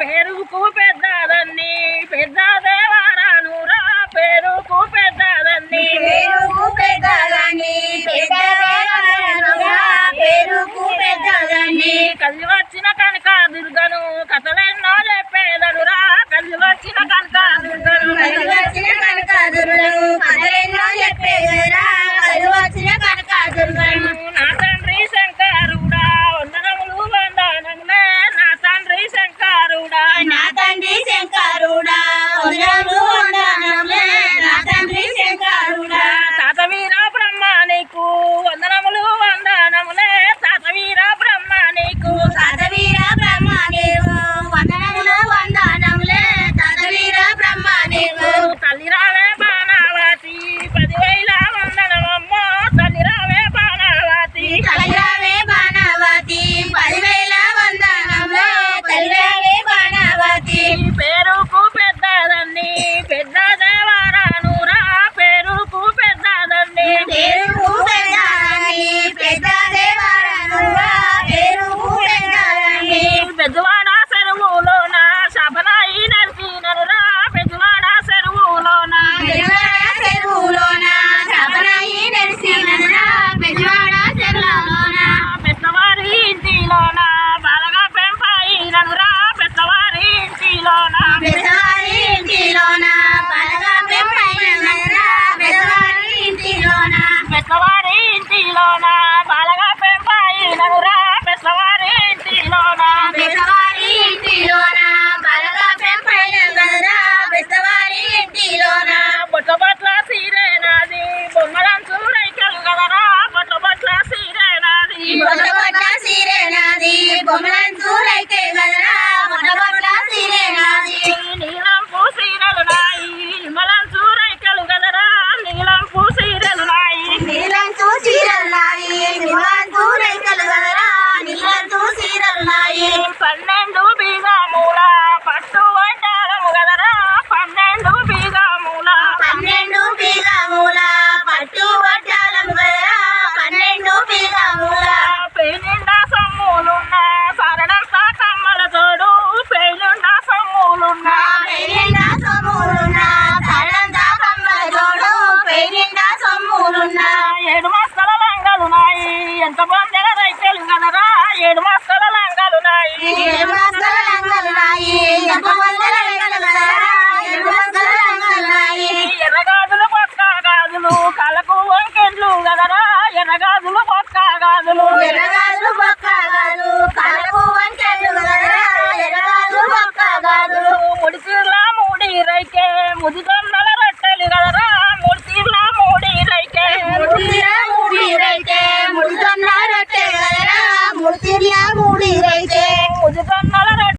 పేరుకు పెద్దదన్ని పెద్ద దేవరానురా పేరుకు పెద్దదన్ని కలిసి వచ్చిన కనక దుర్గను కథలెన్నో చెప్పేదనురా కలిసి వచ్చిన కనక దుర్గను నా తండ్రి శంకరుడా వందనములు వందనములే నా తండ్రి శంకరుడా తాత వీర బ్రహ్మ నీకు వందనములు వందనములే తాత వీర బ్రహ్మ నీకు తల్లి రావే బాణావతి 10,000 వందనమమ్మ తల్లి రావే బాణావతి పేరుకు పెద్దదన్ని పెద్ద దేవరానురా పేరుకు పెద్దదన్ని పెద్దవాడ చెరువులోన శబనాయి నడిచిననురా పెద్దవాడ చెరువులోన పెద్దవారి ఇంటిలోన బాలగా పెంపాయిననురా పెద్దవారి ఇంటిలోన పెద్దవారి ఇంటిలోన బాలగా పెంపాయిననురా పెద్దవారి ఇంటిలోన బొట్టబొట్ల సీరేనాది బొమ్మలంచు రైకలు గలరా బొట్టబొట్ల సీరేనాది నీలంపు సీరలు నాయి నిమ్మలంచు రైకలు గలరా నీలంపు సీరలు నాయి 12 బీగముల పట్టు వడ్డాలము గలరా 12 బీగముల పేనిండా సొమ్ములున్న సరణంత కమ్మల తోడు పేనిండా సొమ్ములున్న 7 మస్తల లంగలు నాయి ఎంత బందెల రైతులు గలరా 7 మస్తల లంగలు నాయి